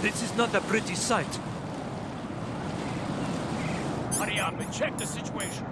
This is not a pretty sight. Hurry up and check the situation.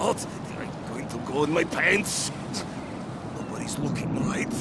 What? I'm going to go in my pants. Nobody's looking, right?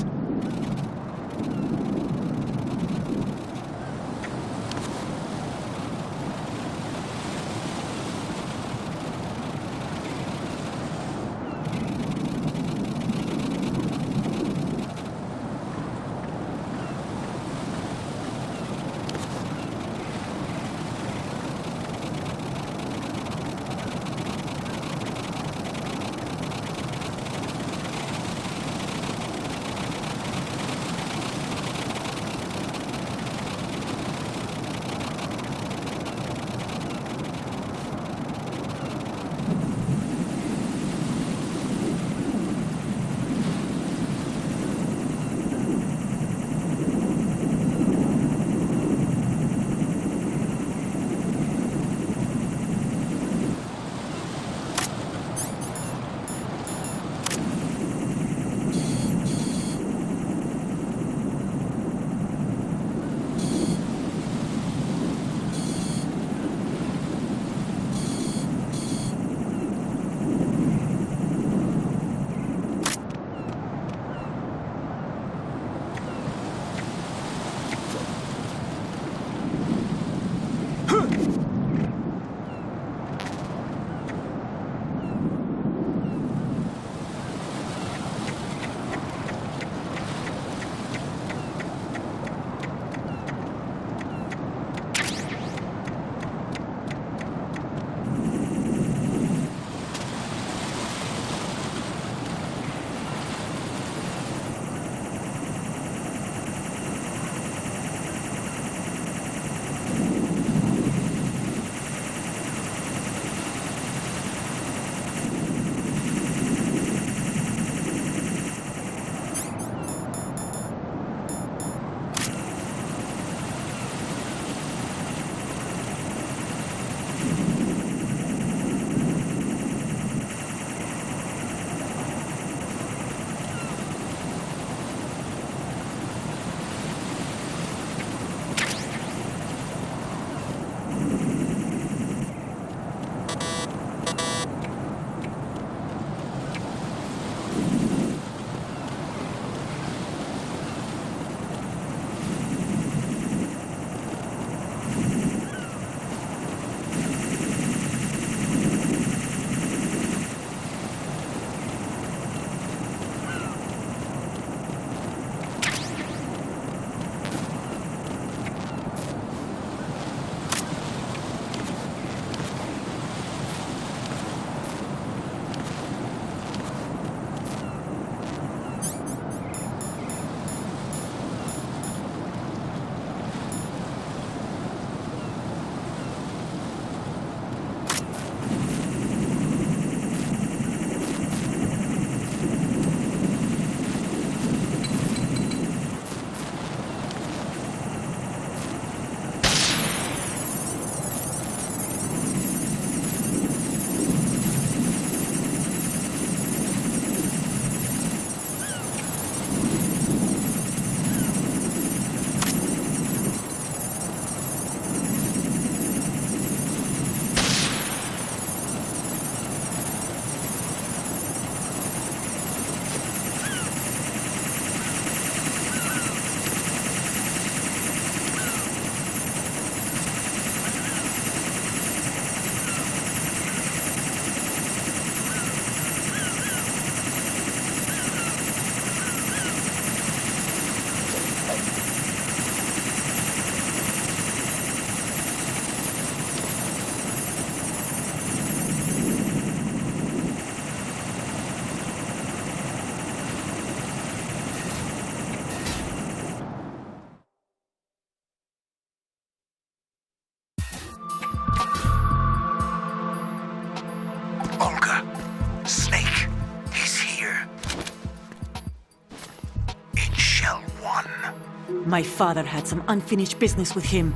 My father had some unfinished business with him.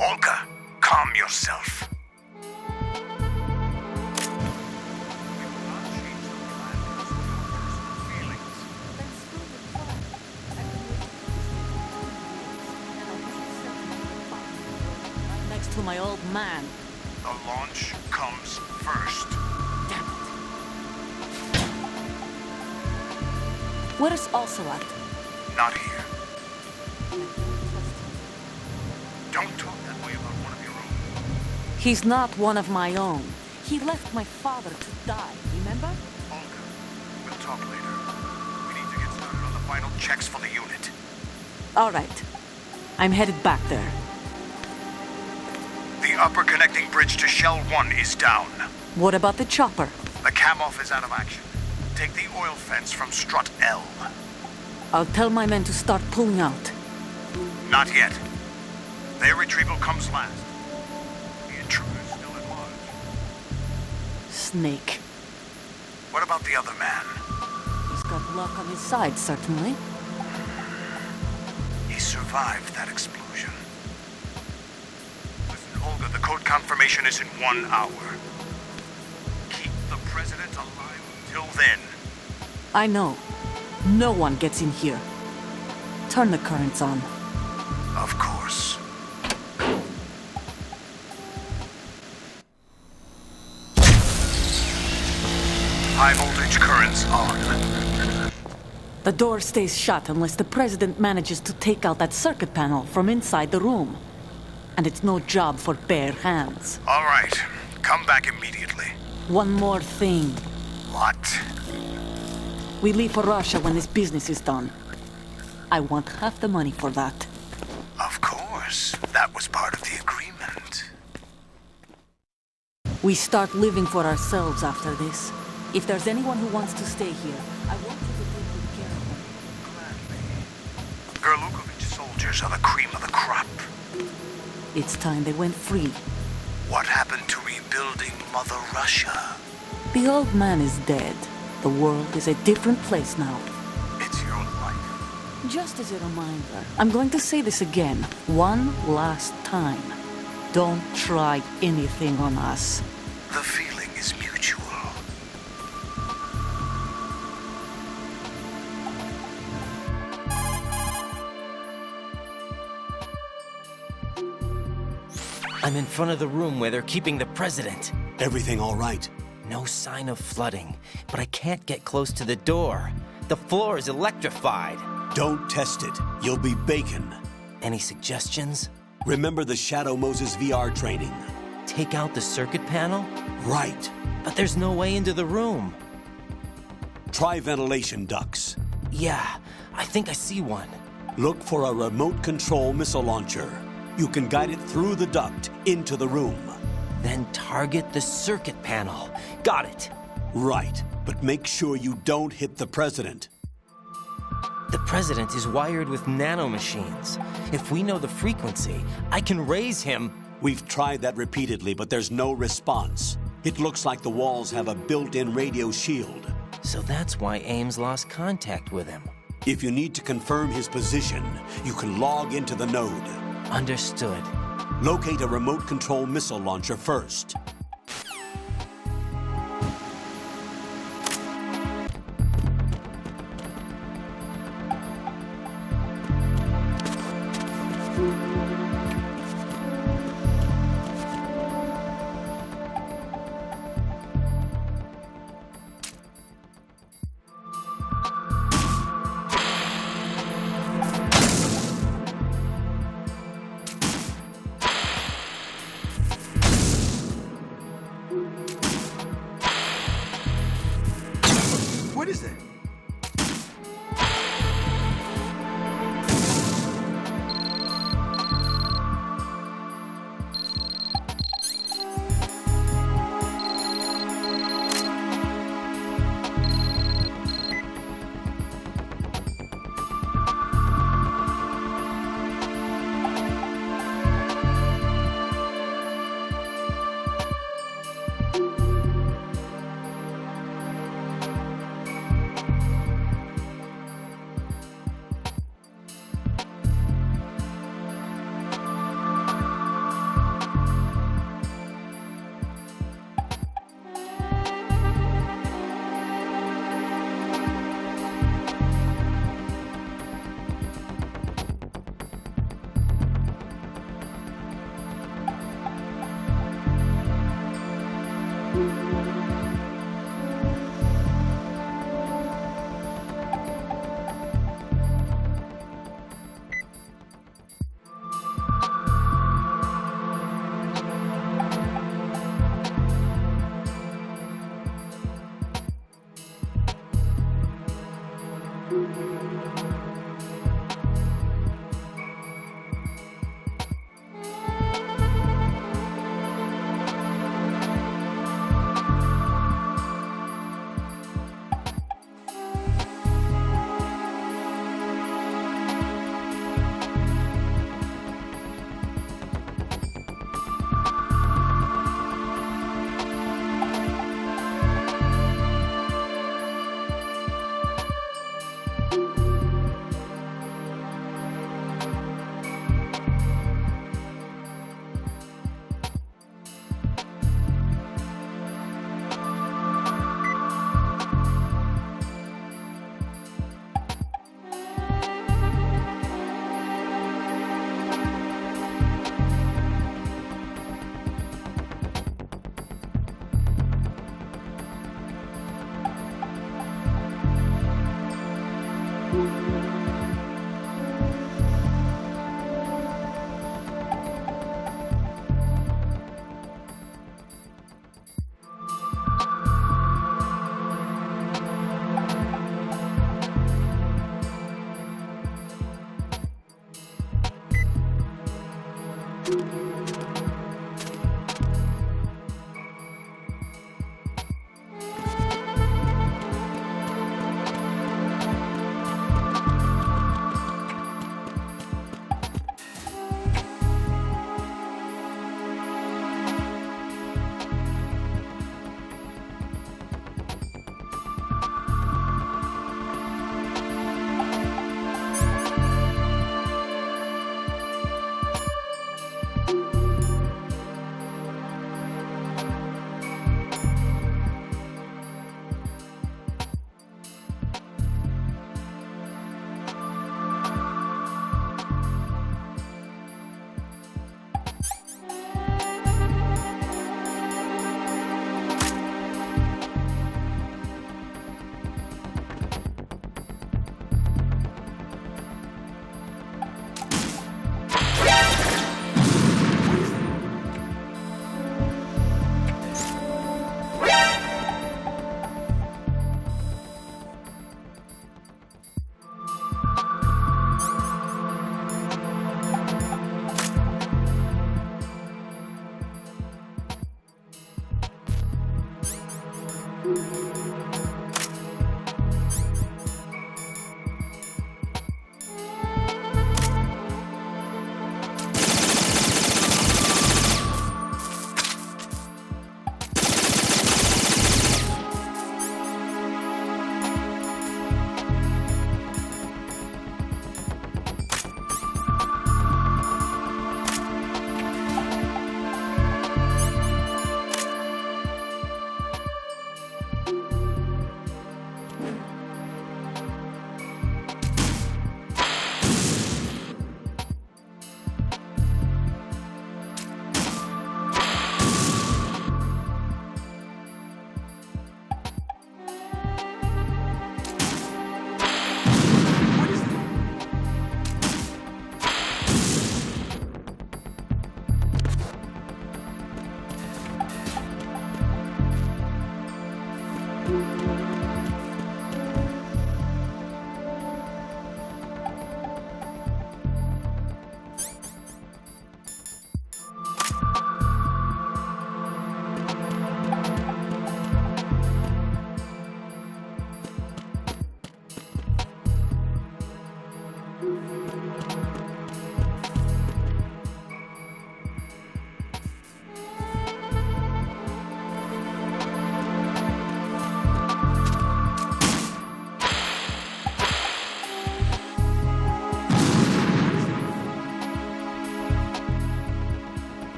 Olga, calm yourself. Next to my old man. The launch comes first. Damn it. Where's Ocelot? Not here. Don't talk that way about one of your own. He's not one of my own. He left my father to die, remember? Olga, we'll talk later. We need to get started on the final checks for the unit. All right. I'm headed back there. The upper connecting bridge to Shell 1 is down. What about the chopper? The cam-off is out of action. Take the oil fence from strut L. I'll tell my men to start pulling out. Not yet. Their retrieval comes last. The intruder's still at large. Snake. What about the other man? He's got luck on his side, certainly. He survived that explosion. Listen, Olga, the code confirmation is in 1 hour. Keep the president alive till then. I know. No one gets in here. Turn the currents on. Of course. High voltage currents on. The door stays shut unless the president manages to take out that circuit panel from inside the room. And it's no job for bare hands. All right. Come back immediately. One more thing. What? We leave for Russia when this business is done. I want half the money for that. Of course. That was part of the agreement. We start living for ourselves after this. If there's anyone who wants to stay here, I want you to take good care of them. Gerlukovich soldiers are the cream of the crop. It's time they went free. What happened to rebuilding Mother Russia? The old man is dead. The world is a different place now. It's your life. Just as a reminder, I'm going to say this again, one last time. Don't try anything on us. The feeling is mutual. I'm in front of the room where they're keeping the president. Everything all right? No sign of flooding, but I can't get close to the door. The floor is electrified. Don't test it. You'll be bacon. Any suggestions? Remember the Shadow Moses VR training? Take out the circuit panel? Right. But there's no way into the room. Try ventilation ducts. Yeah, I think I see one. Look for a remote control missile launcher. You can guide it through the duct into the room. Then target the circuit panel. Got it. Right, but make sure you don't hit the president. The president is wired with nanomachines. If we know the frequency, I can raise him. We've tried that repeatedly, but there's no response. It looks like the walls have a built-in radio shield. So that's why Ames lost contact with him. If you need to confirm his position, you can log into the node. Understood. Locate a remote control missile launcher first. What is it?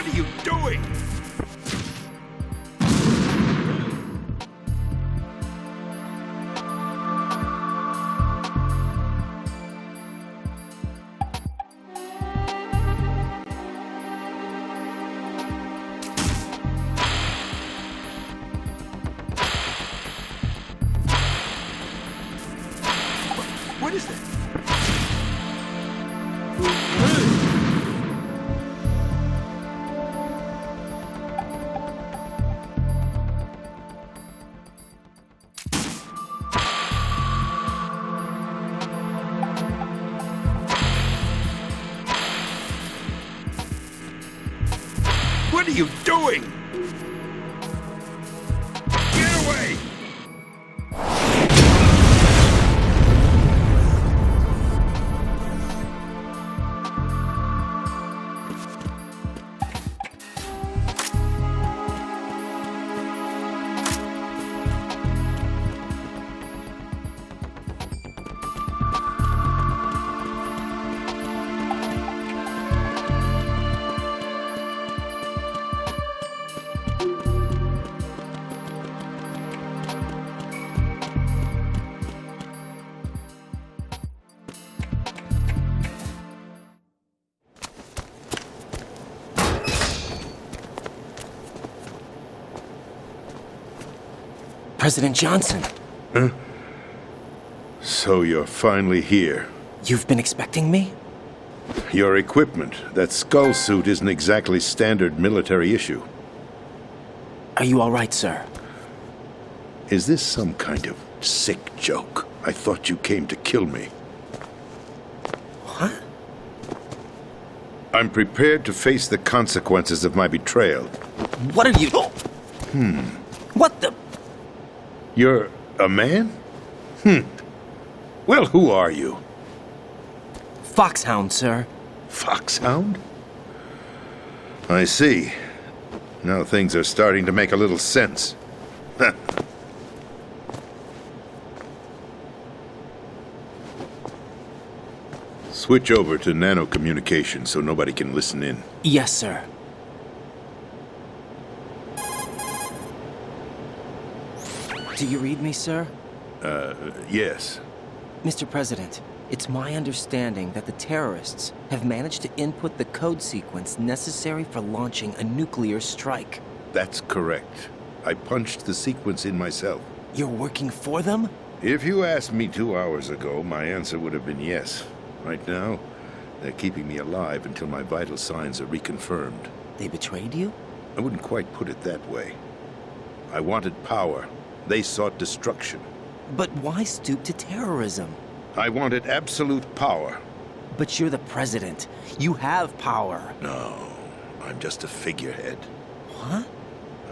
What are you doing? What is that? What are you doing? Get away! President Johnson, So you're finally here. you've been expecting me? Your equipment, that skull suit, isn't exactly standard military issue. Are you all right, sir? Is this some kind of sick joke? I thought you came to kill me. What? I'm prepared to face the consequences of my betrayal. What are you... What the... You're a man? Well, who are you? Foxhound, sir. Foxhound? I see. Now things are starting to make a little sense. Switch over to nano-communication so nobody can listen in. Yes, sir. Do you read me, sir? Yes. Mr. President, it's my understanding that the terrorists have managed to input the code sequence necessary for launching a nuclear strike. That's correct. I punched the sequence in myself. You're working for them? If you asked me 2 hours ago, my answer would have been yes. Right now, they're keeping me alive until my vital signs are reconfirmed. They betrayed you? I wouldn't quite put it that way. I wanted power. They sought destruction. But why stoop to terrorism? I wanted absolute power. But you're the president. You have power. No, I'm just a figurehead. What?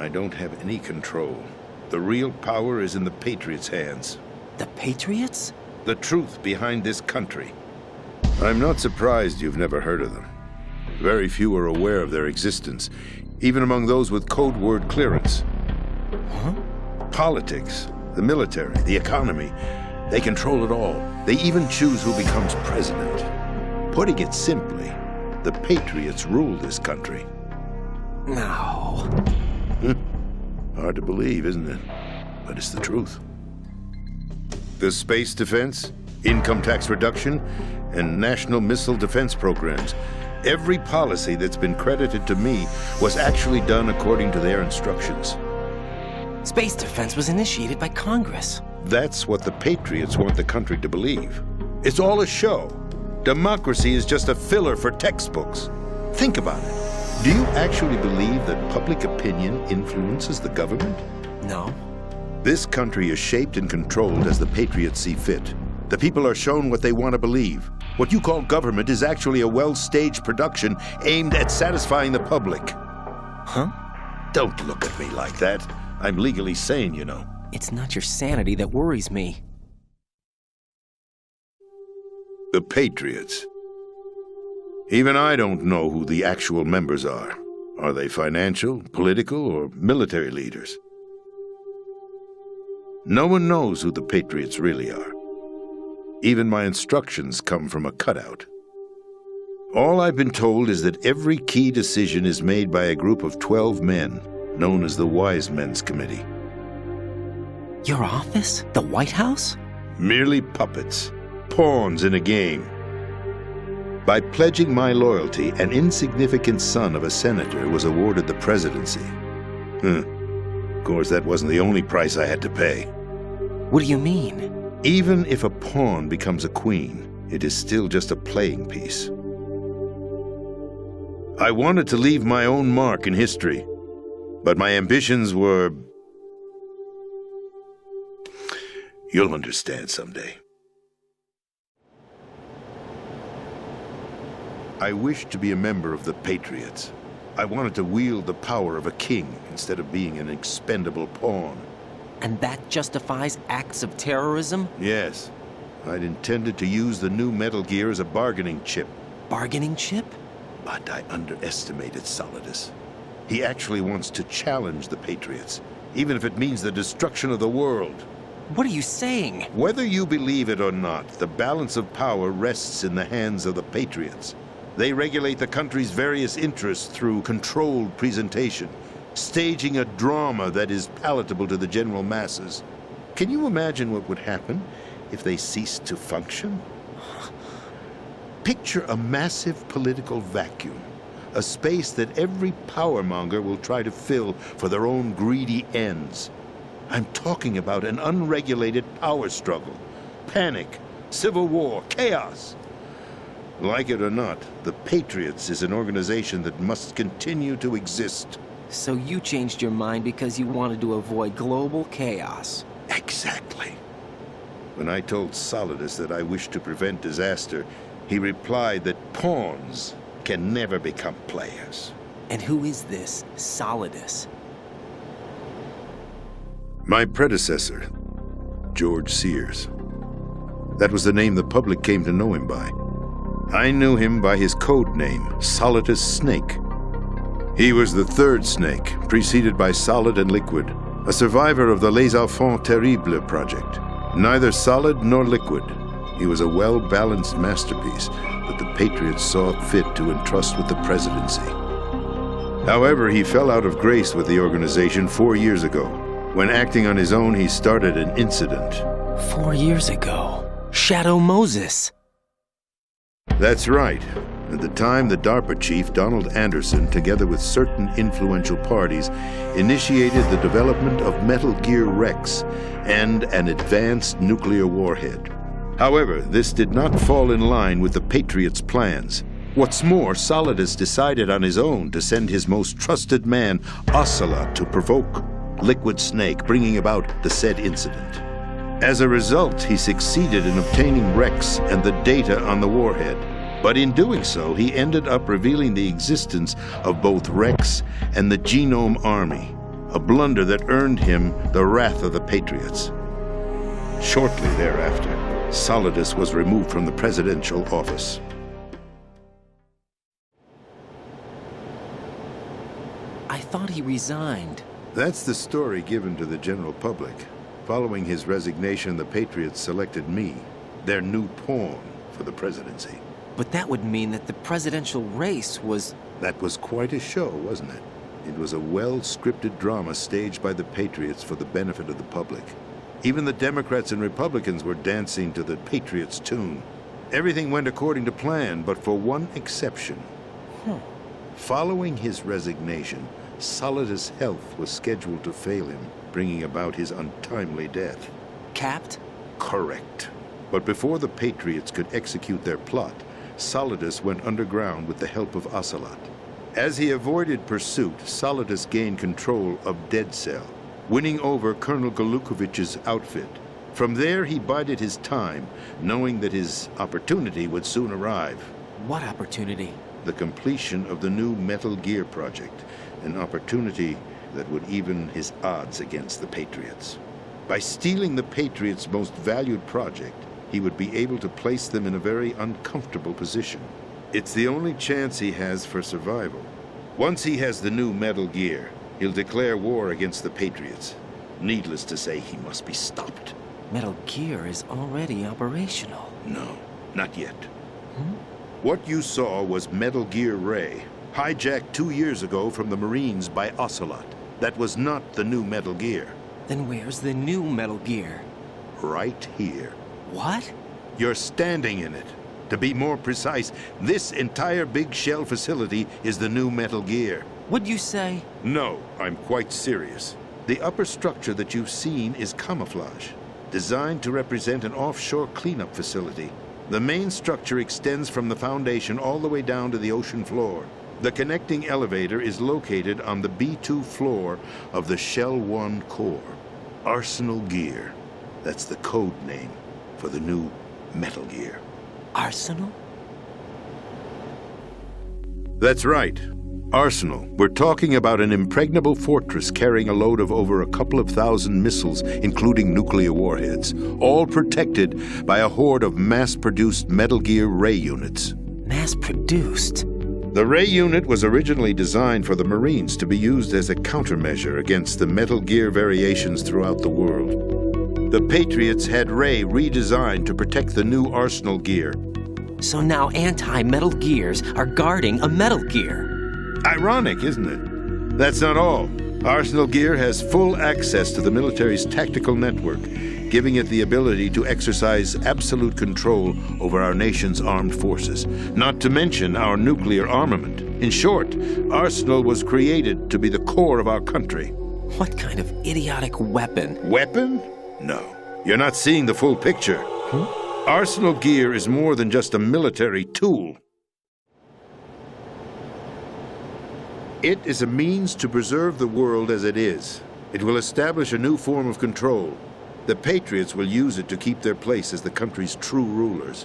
I don't have any control. The real power is in the Patriots' hands. The Patriots? The truth behind this country. I'm not surprised you've never heard of them. Very few are aware of their existence, even among those with code word clearance. Huh? Politics, the military, the economy, they control it all. They even choose who becomes president. Putting it simply, the Patriots rule this country. No. Hard to believe, isn't it? But it's the truth. The space defense, income tax reduction, and national missile defense programs. Every policy that's been credited to me was actually done according to their instructions. Space defense was initiated by Congress. That's what the Patriots want the country to believe. It's all a show. Democracy is just a filler for textbooks. Think about it. Do you actually believe that public opinion influences the government? No. This country is shaped and controlled as the Patriots see fit. The people are shown what they want to believe. What you call government is actually a well-staged production aimed at satisfying the public. Huh? Don't look at me like that. I'm legally sane, you know. It's not your sanity that worries me. The Patriots. Even I don't know who the actual members are. Are they financial, political, or military leaders? No one knows who the Patriots really are. Even my instructions come from a cutout. All I've been told is that every key decision is made by a group of 12 men, known as the Wise Men's Committee. Your office? The White House? Merely puppets, pawns in a game. By pledging my loyalty, an insignificant son of a senator was awarded the presidency. Of course, that wasn't the only price I had to pay. What do you mean? Even if a pawn becomes a queen, it is still just a playing piece. I wanted to leave my own mark in history, but my ambitions were... You'll understand someday. I wished to be a member of the Patriots. I wanted to wield the power of a king instead of being an expendable pawn. And that justifies acts of terrorism? Yes. I'd intended to use the new Metal Gear as a bargaining chip. Bargaining chip? But I underestimated Solidus. He actually wants to challenge the Patriots, even if it means the destruction of the world. What are you saying? Whether you believe it or not, the balance of power rests in the hands of the Patriots. They regulate the country's various interests through controlled presentation, staging a drama that is palatable to the general masses. Can you imagine what would happen if they ceased to function? Picture a massive political vacuum, a space that every powermonger will try to fill for their own greedy ends. I'm talking about an unregulated power struggle, panic, civil war, chaos. Like it or not, the Patriots is an organization that must continue to exist. So you changed your mind because you wanted to avoid global chaos. Exactly. When I told Solidus that I wished to prevent disaster, he replied that pawns can never become players. And who is this Solidus? My predecessor, George Sears. That was the name the public came to know him by. I knew him by his code name, Solidus Snake. He was the third snake, preceded by Solid and Liquid, a survivor of the Les Enfants Terribles project. Neither solid nor liquid, he was a well-balanced masterpiece that the Patriots saw fit to entrust with the presidency. However, he fell out of grace with the organization 4 years ago. When acting on his own, he started an incident. 4 years ago. Shadow Moses. That's right. At the time, the DARPA chief, Donald Anderson, together with certain influential parties, initiated the development of Metal Gear Rex and an advanced nuclear warhead. However, this did not fall in line with the Patriots' plans. What's more, Solidus decided on his own to send his most trusted man, Ocelot, to provoke Liquid Snake, bringing about the said incident. As a result, he succeeded in obtaining Rex and the data on the warhead. But in doing so, he ended up revealing the existence of both Rex and the Genome Army, a blunder that earned him the wrath of the Patriots. Shortly thereafter, Solidus was removed from the presidential office. I thought he resigned. That's the story given to the general public. Following his resignation, the Patriots selected me, their new pawn, for the presidency. But that would mean that the presidential race was... That was quite a show, wasn't it? It was a well-scripted drama staged by the Patriots for the benefit of the public. Even the Democrats and Republicans were dancing to the Patriots' tune. Everything went according to plan, but for one exception. Following his resignation, Solidus' health was scheduled to fail him, bringing about his untimely death. Capped? Correct. But before the Patriots could execute their plot, Solidus went underground with the help of Ocelot. As he avoided pursuit, Solidus gained control of Dead Cell, winning over Colonel Galukovich's outfit. From there, he bided his time, knowing that his opportunity would soon arrive. What opportunity? The completion of the new Metal Gear project, an opportunity that would even his odds against the Patriots. By stealing the Patriots' most valued project, he would be able to place them in a very uncomfortable position. It's the only chance he has for survival. Once he has the new Metal Gear, he'll declare war against the Patriots. Needless to say, he must be stopped. Metal Gear is already operational. No, not yet. What you saw was Metal Gear Ray, hijacked 2 years ago from the Marines by Ocelot. That was not the new Metal Gear. Then where's the new Metal Gear? Right here. What? You're standing in it. To be more precise, this entire big shell facility is the new Metal Gear. Would you say? No, I'm quite serious. The upper structure that you've seen is camouflage, designed to represent an offshore cleanup facility. The main structure extends from the foundation all the way down to the ocean floor. The connecting elevator is located on the B2 floor of the Shell 1 core. Arsenal Gear. That's the code name for the new Metal Gear. Arsenal? That's right. Arsenal. We're talking about an impregnable fortress carrying a load of over a couple of thousand missiles, including nuclear warheads, all protected by a horde of mass-produced Metal Gear Ray units. Mass-produced? The Ray unit was originally designed for the Marines to be used as a countermeasure against the Metal Gear variations throughout the world. The Patriots had Ray redesigned to protect the new Arsenal Gear. So now anti-Metal Gears are guarding a Metal Gear. Ironic, isn't it? That's not all. Arsenal Gear has full access to the military's tactical network, giving it the ability to exercise absolute control over our nation's armed forces, not to mention our nuclear armament. In short, Arsenal was created to be the core of our country. What kind of idiotic weapon? Weapon? No. You're not seeing the full picture. Arsenal Gear is more than just a military tool. It is a means to preserve the world as it is. It will establish a new form of control. The Patriots will use it to keep their place as the country's true rulers.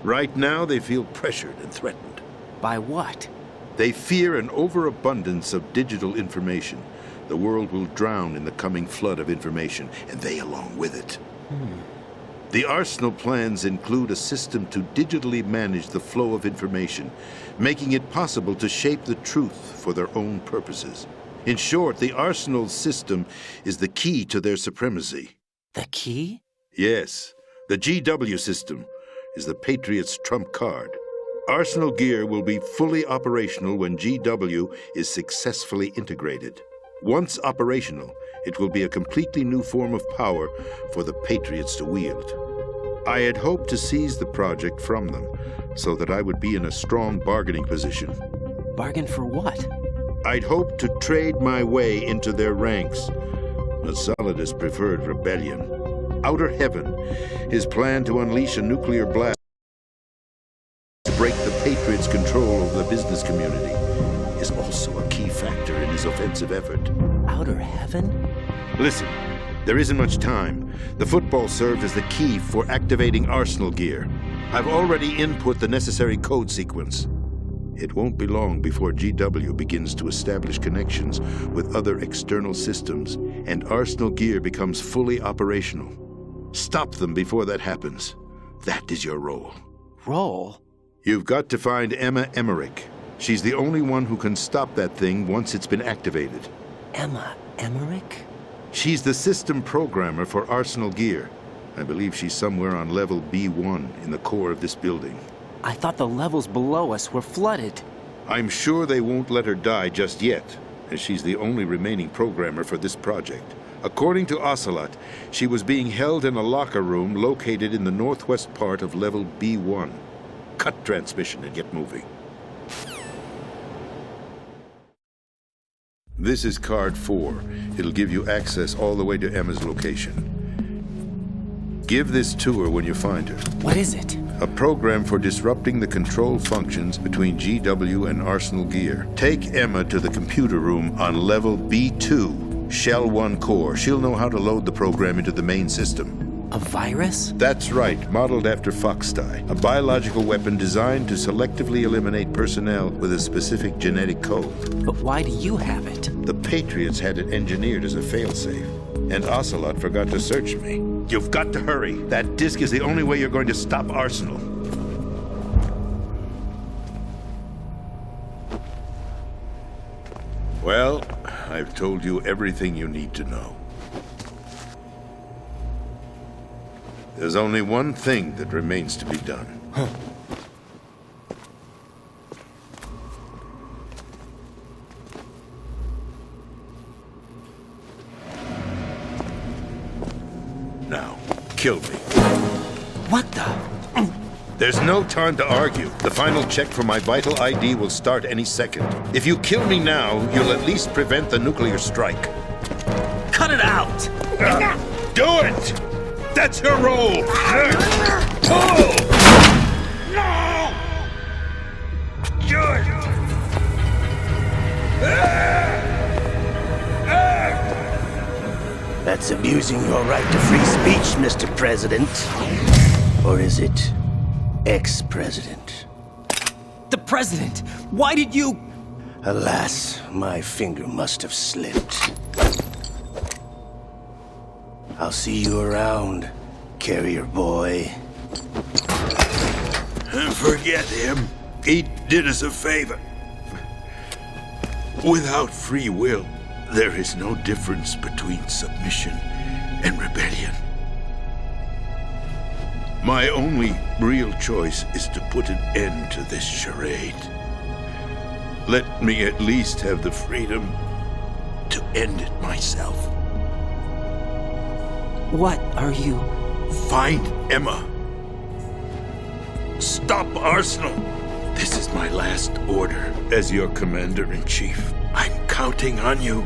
Right now, they feel pressured and threatened. By what? They fear an overabundance of digital information. The world will drown in the coming flood of information, and they along with it. The Arsenal plans include a system to digitally manage the flow of information, making it possible to shape the truth for their own purposes. In short, the Arsenal system is the key to their supremacy. The key? Yes, the GW system is the Patriots' trump card. Arsenal Gear will be fully operational when GW is successfully integrated. Once operational, it will be a completely new form of power for the Patriots to wield. I had hoped to seize the project from them so that I would be in a strong bargaining position. Bargain for what? I'd hoped to trade my way into their ranks. But Solidus preferred rebellion. Outer Heaven, his plan to unleash a nuclear blast to break the Patriots' control over the business community, is also a key factor in his offensive effort. Outer Heaven? Listen, there isn't much time. The football served as the key for activating Arsenal Gear. I've already input the necessary code sequence. It won't be long before GW begins to establish connections with other external systems, and Arsenal Gear becomes fully operational. Stop them before that happens. That is your role. Role? You've got to find Emma Emmerich. She's the only one who can stop that thing once it's been activated. Emma Emmerich? She's the system programmer for Arsenal Gear. I believe she's somewhere on level B1 in the core of this building. I thought the levels below us were flooded. I'm sure they won't let her die just yet, as she's the only remaining programmer for this project. According to Ocelot, she was being held in a locker room located in the northwest part of level B1. Cut transmission and get moving. This is card 4. It'll give you access all the way to Emma's location. Give this to her when you find her. What is it? A program for disrupting the control functions between GW and Arsenal Gear. Take Emma to the computer room on level B2, Shell 1 core. She'll know how to load the program into the main system. A virus? That's right, modeled after Foxdie, a biological weapon designed to selectively eliminate personnel with a specific genetic code. But why do you have it? The Patriots had it engineered as a failsafe, and Ocelot forgot to search me. You've got to hurry. That disk is the only way you're going to stop Arsenal. Well, I've told you everything you need to know. There's only one thing that remains to be done. kill me. What the? There's no time to argue. The final check for my vital ID will start any second. If you kill me now, you'll at least prevent the nuclear strike. Cut it out! Do it! That's your role! Pull! No! Do it! That's abusing your right to free speech, Mr. President. Or is it ex-president? The president! Why did you... Alas, my finger must have slipped. I'll see you around, carrier boy. Forget him. He did us a favor. Without free will, there is no difference between submission and rebellion. My only real choice is to put an end to this charade. Let me at least have the freedom to end it myself. What are you... Find Emma. Stop Arsenal. This is my last order as your commander-in-chief. I'm counting on you.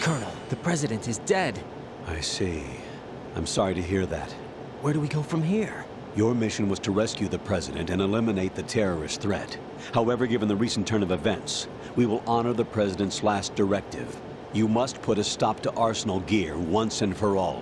Colonel, the president is dead. I see. I'm sorry to hear that. Where do we go from here? Your mission was to rescue the president and eliminate the terrorist threat. However, given the recent turn of events, we will honor the president's last directive. You must put a stop to Arsenal Gear once and for all.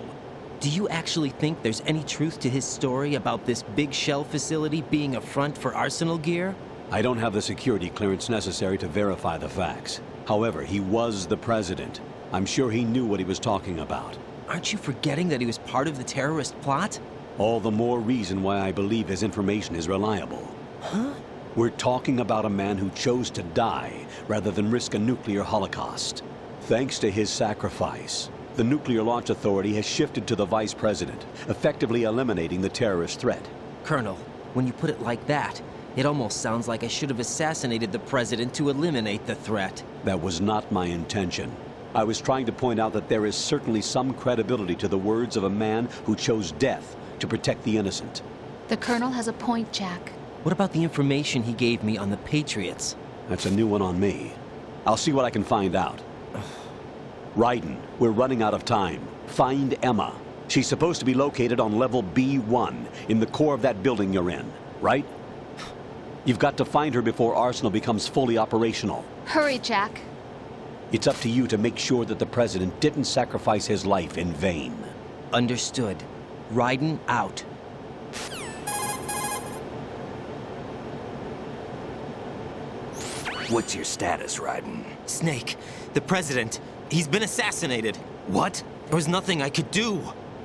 Do you actually think there's any truth to his story about this big shell facility being a front for Arsenal Gear? I don't have the security clearance necessary to verify the facts. However, he was the president. I'm sure he knew what he was talking about. Aren't you forgetting that he was part of the terrorist plot? All the more reason why I believe his information is reliable. Huh? We're talking about a man who chose to die rather than risk a nuclear holocaust. Thanks to his sacrifice, the Nuclear Launch Authority has shifted to the vice president, effectively eliminating the terrorist threat. Colonel, when you put it like that, it almost sounds like I should have assassinated the president to eliminate the threat. That was not my intention. I was trying to point out that there is certainly some credibility to the words of a man who chose death to protect the innocent. The Colonel has a point, Jack. What about the information he gave me on the Patriots? That's a new one on me. I'll see what I can find out. Raiden, we're running out of time. Find Emma. She's supposed to be located on level B1, in the core of that building you're in, right? You've got to find her before Arsenal becomes fully operational. Hurry, Jack. It's up to you to make sure that the president didn't sacrifice his life in vain. Understood. Raiden out. What's your status, Raiden? Snake, the president, he's been assassinated. What? There was nothing I could do.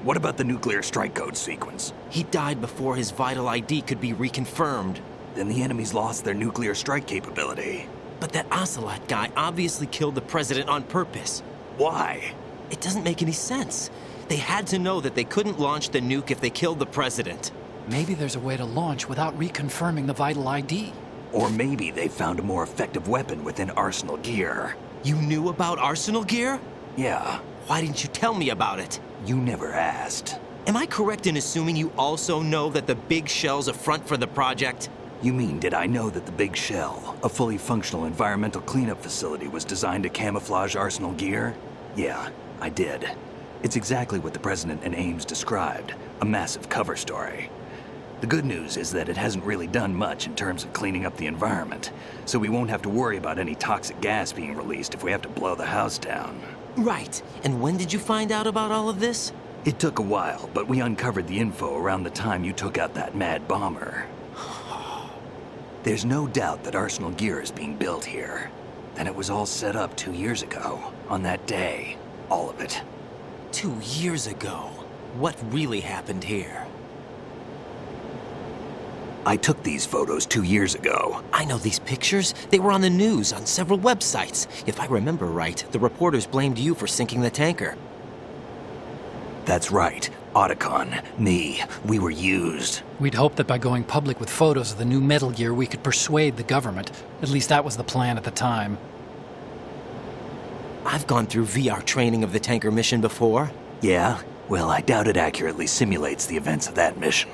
What about the nuclear strike code sequence? He died before his vital ID could be reconfirmed. Then the enemy's lost their nuclear strike capability. But that Ocelot guy obviously killed the president on purpose. Why? It doesn't make any sense. They had to know that they couldn't launch the nuke if they killed the president. Maybe there's a way to launch without reconfirming the vital ID. Or maybe they found a more effective weapon within Arsenal Gear. You knew about Arsenal Gear? Yeah, Why didn't you tell me about it? you never asked. Am I correct in assuming you also know that the big shell's a front for the project? You mean, did I know that the Big Shell, a fully functional environmental cleanup facility, was designed to camouflage Arsenal Gear? Yeah, I did. It's exactly what the President and Ames described, a massive cover story. The good news is that it hasn't really done much in terms of cleaning up the environment, so we won't have to worry about any toxic gas being released if we have to blow the house down. Right. And when did you find out about all of this? It took a while, but we uncovered the info around the time you took out that mad bomber. There's no doubt that Arsenal gear is being built here. And it was all set up 2 years ago, on that day. All of it. 2 years ago? What really happened here? I took these photos 2 years ago. I know these pictures. They were on the news, on several websites. If I remember right, the reporters blamed you for sinking the tanker. That's right. Otacon, me, we were used. We'd hoped that by going public with photos of the new Metal Gear, we could persuade the government. At least that was the plan at the time. I've gone through VR training of the tanker mission before. Yeah? Well, I doubt it accurately simulates the events of that mission.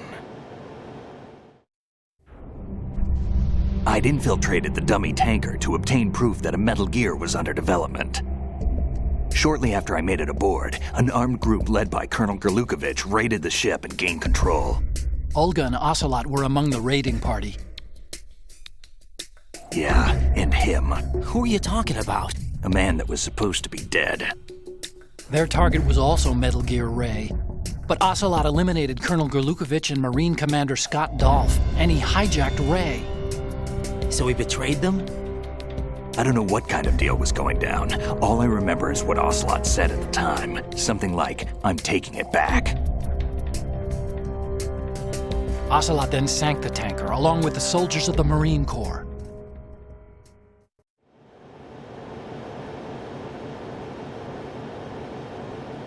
I'd infiltrated the dummy tanker to obtain proof that a Metal Gear was under development. Shortly after I made it aboard, an armed group led by Colonel Gerlukovich raided the ship and gained control. Olga and Ocelot were among the raiding party. Yeah, and him. Who are you talking about? A man that was supposed to be dead. Their target was also Metal Gear Ray. But Ocelot eliminated Colonel Gerlukovich and Marine Commander Scott Dolph, and he hijacked Ray. So he betrayed them? I don't know what kind of deal was going down. All I remember is what Ocelot said at the time. Something like, "I'm taking it back." Ocelot then sank the tanker, along with the soldiers of the Marine Corps.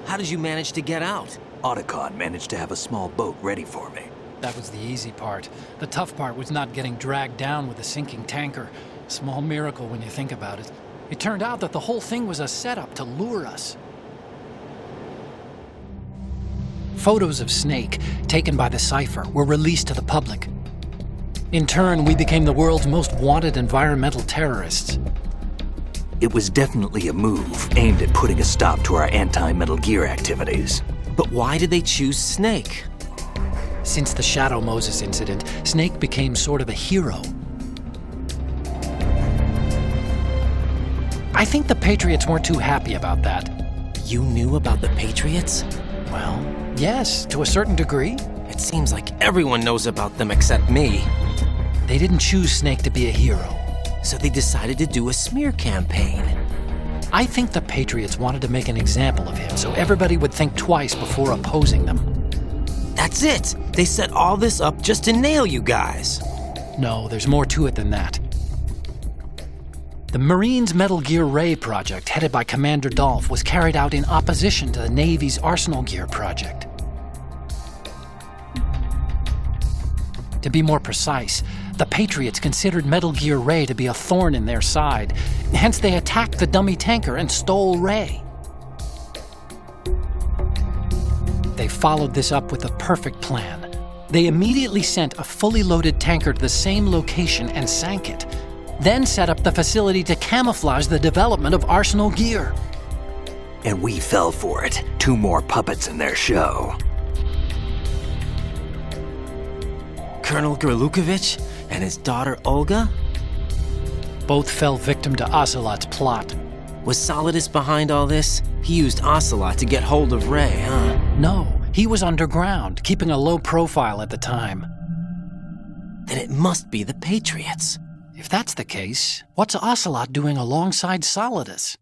How did you manage to get out? Otacon managed to have a small boat ready for me. That was the easy part. The tough part was not getting dragged down with a sinking tanker. Small miracle when you think about it. It turned out that the whole thing was a setup to lure us. Photos of Snake, taken by the Cypher, were released to the public. In turn, we became the world's most wanted environmental terrorists. It was definitely a move aimed at putting a stop to our anti-Metal Gear activities. But why did they choose Snake? Since the Shadow Moses incident, Snake became sort of a hero. I think the Patriots weren't too happy about that. You knew about the Patriots? Well, yes, to a certain degree. It seems like everyone knows about them except me. They didn't choose Snake to be a hero. So they decided to do a smear campaign. I think the Patriots wanted to make an example of him so everybody would think twice before opposing them. That's it! They set all this up just to nail you guys. No, there's more to it than that. The Marines' Metal Gear Ray project, headed by Commander Dolph, was carried out in opposition to the Navy's Arsenal Gear project. To be more precise, the Patriots considered Metal Gear Ray to be a thorn in their side. Hence, they attacked the dummy tanker and stole Ray. They followed this up with a perfect plan. They immediately sent a fully loaded tanker to the same location and sank it, then set up the facility to camouflage the development of Arsenal Gear. And we fell for it. 2 more puppets in their show. Colonel Gerlukovich and his daughter Olga? Both fell victim to Ocelot's plot. Was Solidus behind all this? He used Ocelot to get hold of Ray, huh? No, he was underground, keeping a low profile at the time. Then it must be the Patriots. If that's the case, what's Ocelot doing alongside Solidus?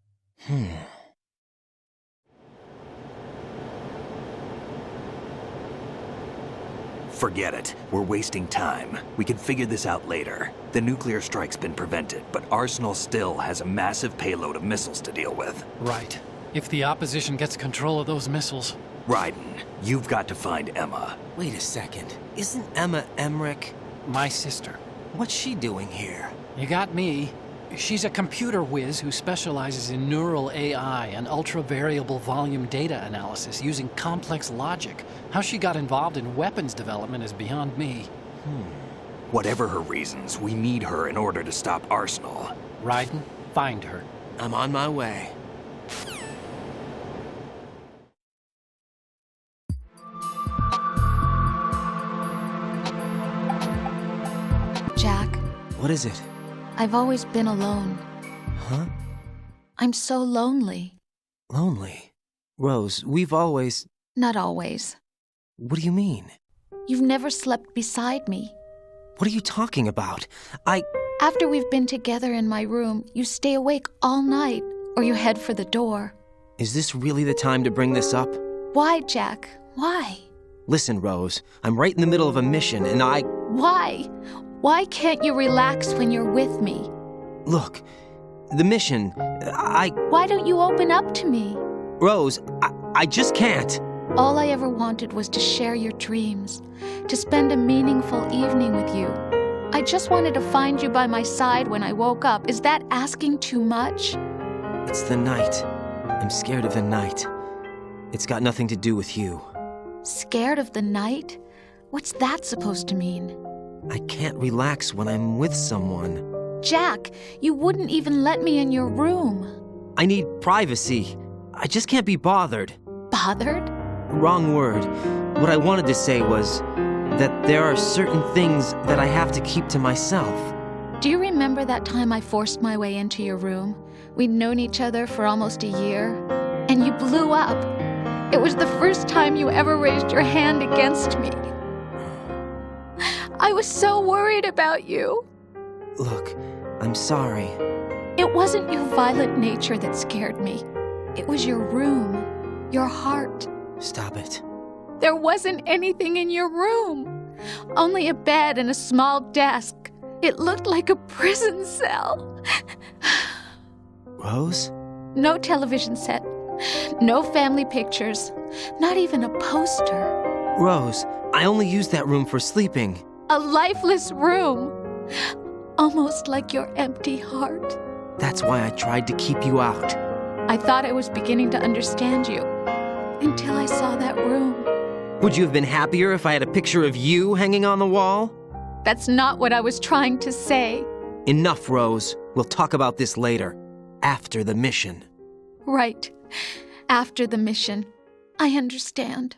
Forget it. We're wasting time. We can figure this out later. The nuclear strike's been prevented, but Arsenal still has a massive payload of missiles to deal with. Right. If the opposition gets control of those missiles. Raiden, you've got to find Emma. Wait a second. Isn't Emma Emmerich? My sister. What's she doing here? You got me. She's a computer whiz who specializes in neural AI and ultra-variable volume data analysis using complex logic. How she got involved in weapons development is beyond me. Whatever her reasons, we need her in order to stop Arsenal. Raiden, find her. I'm on my way. Jack, What is it? I've always been alone. Huh? I'm so lonely. Lonely? Rose, we've always... Not always. What do you mean? You've never slept beside me. What are you talking about? After we've been together in my room, you stay awake all night, or you head for the door. Is this really the time to bring this up? Why, Jack? Why? Listen, Rose, I'm right in the middle of a mission, and Why? Why can't you relax when you're with me? Look, the mission, Why don't you open up to me? Rose, I just can't. All I ever wanted was to share your dreams, to spend a meaningful evening with you. I just wanted to find you by my side when I woke up. Is that asking too much? It's the night. I'm scared of the night. It's got nothing to do with you. Scared of the night? What's that supposed to mean? I can't relax when I'm with someone. Jack, you wouldn't even let me in your room. I need privacy. I just can't be bothered. Bothered? Wrong word. What I wanted to say was that there are certain things that I have to keep to myself. Do you remember that time I forced my way into your room? We'd known each other for almost a year, and you blew up. It was the first time you ever raised your hand against me. I was so worried about you. Look, I'm sorry. It wasn't your violent nature that scared me. It was your room, your heart. Stop it. There wasn't anything in your room. Only a bed and a small desk. It looked like a prison cell. Rose? No television set. No family pictures. Not even a poster. Rose, I only use that room for sleeping. A lifeless room. Almost like your empty heart. That's why I tried to keep you out. I thought I was beginning to understand you. Until I saw that room. Would you have been happier if I had a picture of you hanging on the wall? That's not what I was trying to say. Enough, Rose. We'll talk about this later. After the mission. Right. After the mission. I understand.